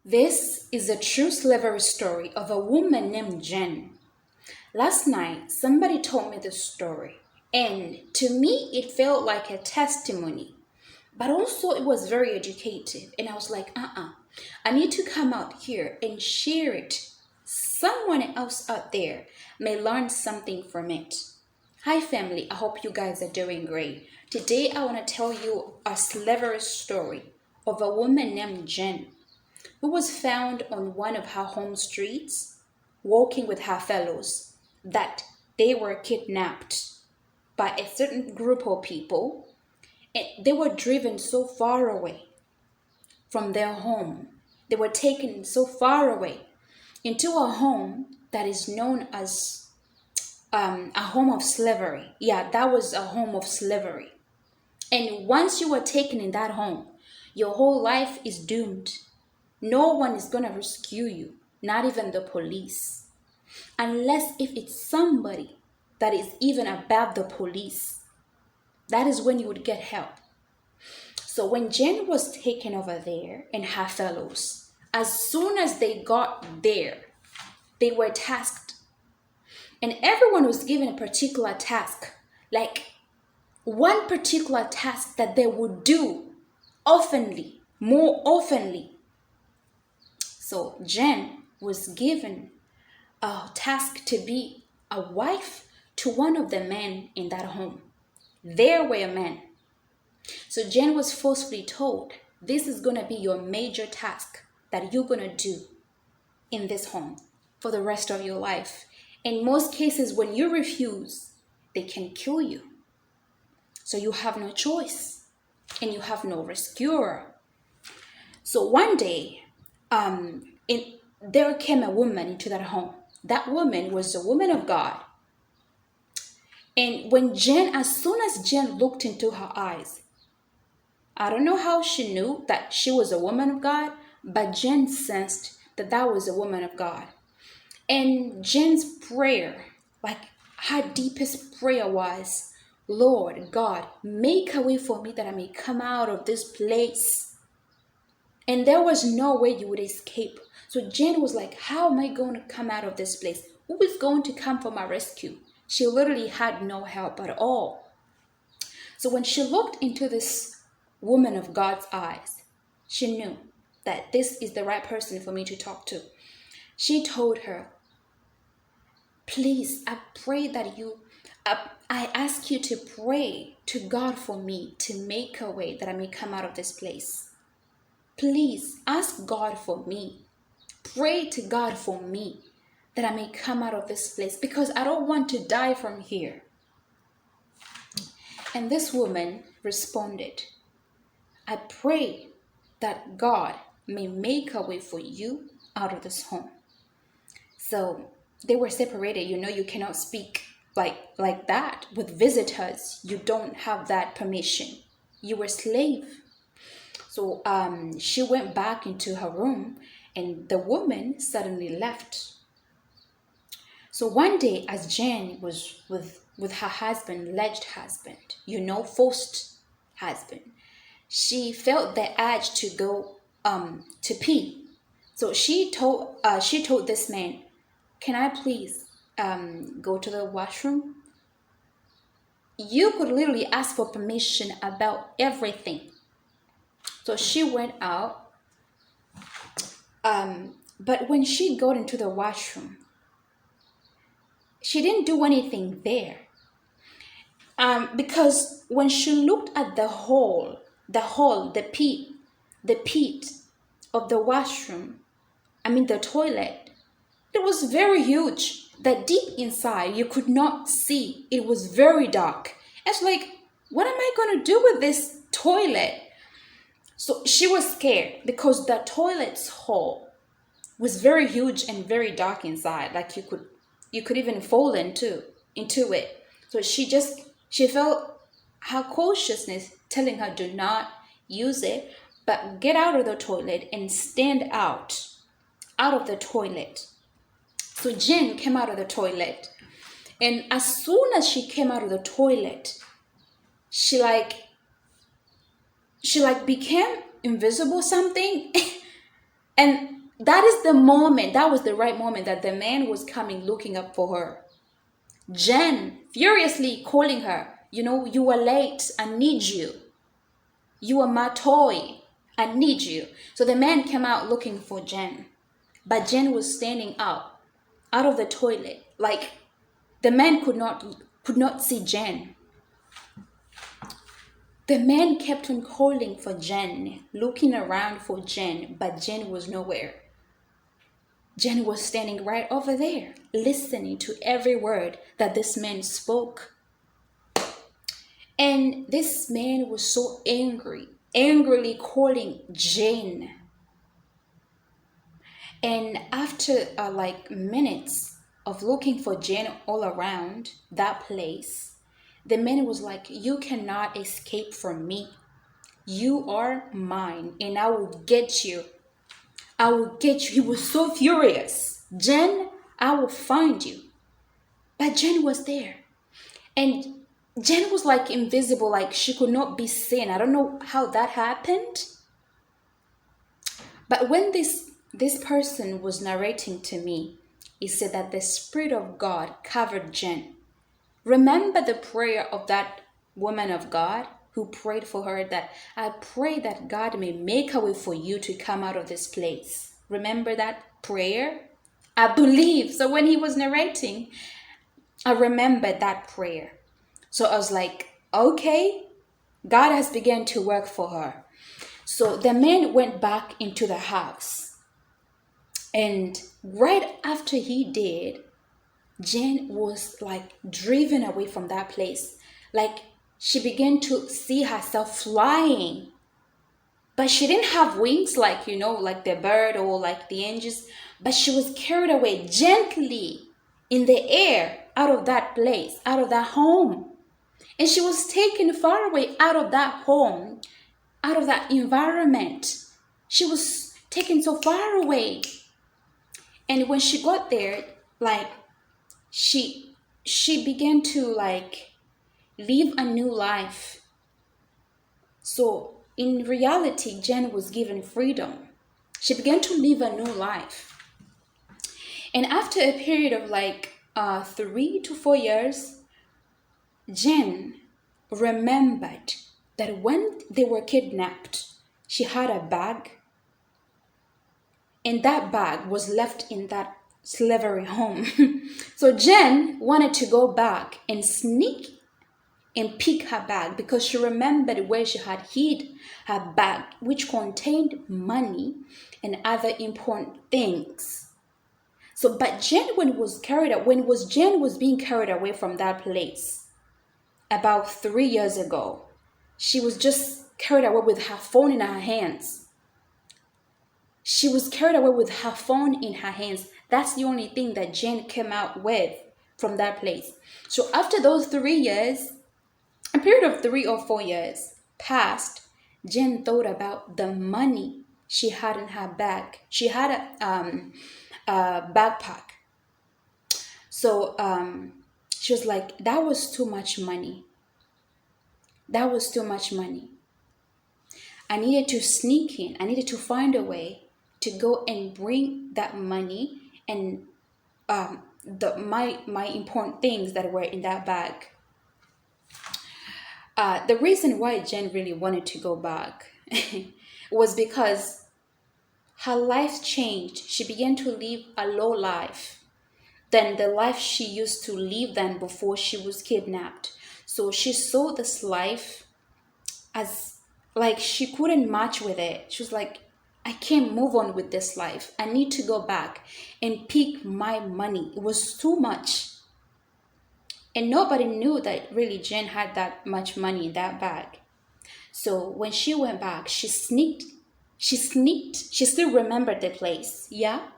This is a true slavery story of a woman named Jen. Last night, somebody told me this story, and to me, it felt like a testimony, but also it was very educative. And I was like, I need to come out here and share it. Someone else out there may learn something from it. Hi, family. I hope you guys are doing great. Today, I want to tell you a slavery story of a woman named Jen who was found on one of her home streets walking with her fellows, that they were kidnapped by a certain group of people, and they were driven so far away from their home. They were taken so far away into a home that is known as a home of slavery. Yeah, that was a home of slavery. And once you were taken in that home, your whole life is doomed. No one is going to rescue you, not even the police. Unless if it's somebody that is even above the police, that is when you would get help. So when Jen was taken over there and her fellows, as soon as they got there, they were tasked. And everyone was given a particular task, like one particular task that they would do oftenly, more oftenly. So Jen was given a task to be a wife to one of the men in that home. There were men. So Jen was forcefully told, this is going to be your major task that you're going to do in this home for the rest of your life. In most cases, when you refuse, they can kill you. So you have no choice and you have no rescuer. So one day, there came a woman into that home. That woman was a woman of God. And as soon as Jen looked into her eyes, I don't know how she knew that she was a woman of God, but Jen sensed that that was a woman of God. And Jen's prayer, like her deepest prayer was, Lord God, make a way for me that I may come out of this place. And there was no way you would escape. So Jen was like, how am I going to come out of this place? Who is going to come for my rescue? She literally had no help at all. So when she looked into this woman of God's eyes, she knew that this is the right person for me to talk to. She told her, please, I pray that I ask you to pray to God for me to make a way that I may come out of this place. Please ask God for me. Pray to God for me that I may come out of this place because I don't want to die from here. And this woman responded, I pray that God may make a way for you out of this home. So they were separated. You cannot speak like that with visitors. You don't have that permission. You were a slave. So she went back into her room and the woman suddenly left. So one day as Jen was with her husband, alleged husband, forced husband, she felt the urge to go to pee. So she told this man, can I please go to the washroom? You could literally ask for permission about everything. So she went out, but when she got into the washroom, she didn't do anything there. Because when she looked at the pit of the washroom, the toilet, it was very huge. That deep inside, you could not see. It was very dark. It's like, what am I going to do with this toilet? So she was scared because the toilet's hole was very huge and very dark inside. Like you could even fall into it. So she felt her consciousness telling her, do not use it, but get out of the toilet and stand out of the toilet. So Jen came out of the toilet, and as soon as she came out of the toilet, she became invisible something. And that is the moment, that was the right moment that the man was coming looking up for her. Jen furiously calling her, you are late, I need you. You are my toy, I need you. So the man came out looking for Jen, but Jen was standing up out of the toilet. Like the man could not see Jen. The man kept on calling for Jen, looking around for Jen, but Jen was nowhere. Jen was standing right over there, listening to every word that this man spoke. And this man was so angry, angrily calling Jen. And after like minutes of looking for Jen all around that place, the man was like, you cannot escape from me. You are mine, and I will get you. I will get you. He was so furious. Jen, I will find you. But Jen was there. And Jen was like invisible, like she could not be seen. I don't know how that happened. But when this person was narrating to me, he said that the Spirit of God covered Jen. Remember the prayer of that woman of God who prayed for her, that I pray that God may make a way for you to come out of this place. Remember that prayer? I believe. So when he was narrating, I remembered that prayer. So I was like, okay, God has begun to work for her. So the man went back into the house. And right after he did, Jen was like driven away from that place. Like she began to see herself flying. But she didn't have wings like, like the bird or like the angels. But she was carried away gently in the air out of that place, out of that home. And she was taken far away out of that home, out of that environment. She was taken so far away. And when she got there, like she began to like live a new life. So in reality, Jen was given freedom. She began to live a new life. And after a period of like 3 to 4 years, Jen remembered that when they were kidnapped, she had a bag. And that bag was left in that slavery home. So Jen wanted to go back and sneak and pick her bag because she remembered where she had hid her bag, which contained money and other important things. So, but Jen, Jen was being carried away from that place about 3 years ago, she was just carried away with her phone in her hands. She was carried away with her phone in her hands. That's the only thing that Jen came out with from that place. So after those 3 years, a period of 3 or 4 years passed, Jen thought about the money she had in her bag. She had a backpack. So she was like, that was too much money. That was too much money. I needed to sneak in. I needed to find a way to go and bring that money and my important things that were in that bag. The reason why Jen really wanted to go back was because her life changed. She began to live a low life than the life she used to live than before she was kidnapped. So she saw this life as like she couldn't match with it. She was like, I can't move on with this life. I need to go back and pick my money. It was too much. And nobody knew that really Jen had that much money in that bag. So when she went back, she sneaked. She still remembered the place, yeah?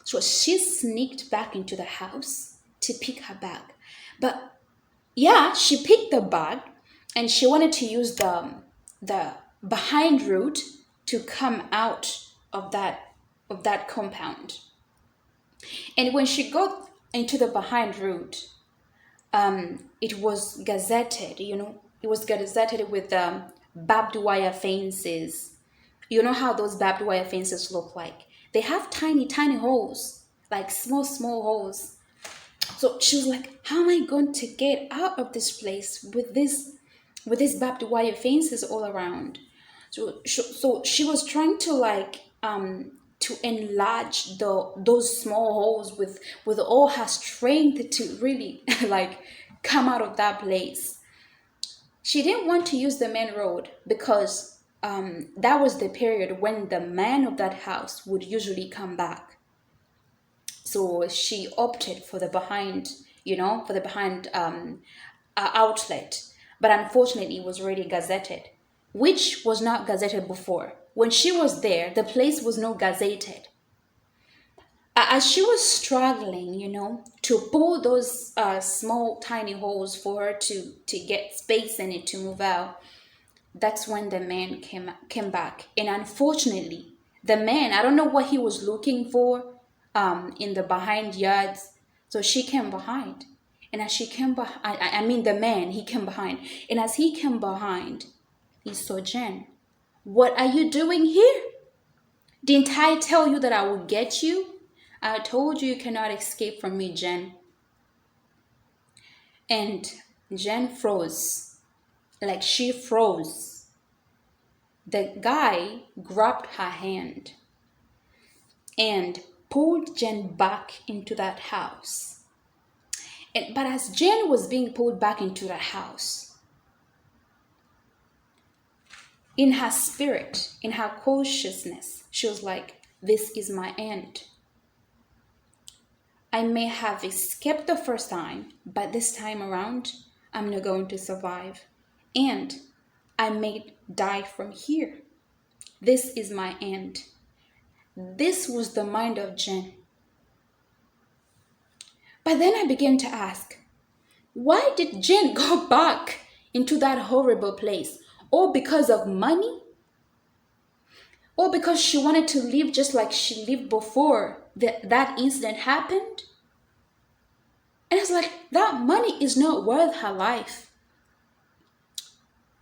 So she sneaked back into the house to pick her bag. But yeah, she picked the bag and she wanted to use the behind route to come out of that compound. And when she got into the behind route, it was gazetted, it was gazetted with barbed wire fences. You know how those barbed wire fences look like? They have tiny, tiny holes, like small, small holes. So she was like, how am I going to get out of this place with this barbed wire fences all around? So she was trying to to enlarge those small holes with all her strength to really like come out of that place. She didn't want to use the main road because that was the period when the man of that house would usually come back. So she opted for the behind, for the behind outlet. But unfortunately, it was already gazetted, which was not gazetted before. When she was there, the place was not gazetted. As she was struggling, to pull those small, tiny holes for her to get space in it to move out, that's when the man came back. And unfortunately, the man, I don't know what he was looking for in the behind yards. So she came behind. And as she came behind, I mean the man, he came behind. And as he came behind, he saw Jen. What are you doing here? Didn't I tell you that I would get you? I told you you cannot escape from me, Jen. And Jen froze. Like she froze. The guy grabbed her hand and pulled Jen back into that house. But as Jen was being pulled back into that house, in her spirit, in her consciousness, she was like, this is my end. I may have escaped the first time, but this time around, I'm not going to survive. And I may die from here. This is my end. This was the mind of Jen. But then I began to ask, why did Jen go back into that horrible place? All because of money? Or because she wanted to live just like she lived before that incident happened? And it's like, that money is not worth her life.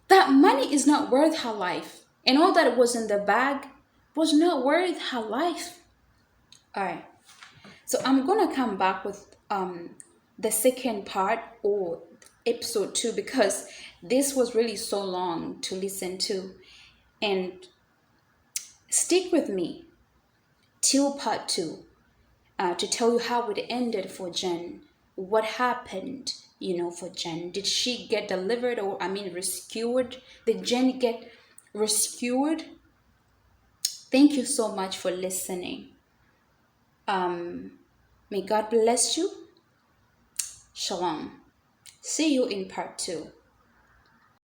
That money is not worth her life. And all that was in the bag was not worth her life. All right. So I'm going to come back with the second part or episode 2 because this was really so long to listen to. And stick with me till part 2 to tell you how it ended for Jen. What happened, for Jen? Did she get delivered rescued? Did Jen get rescued? Thank you so much for listening. May God bless you. Shalom. See you in part 2.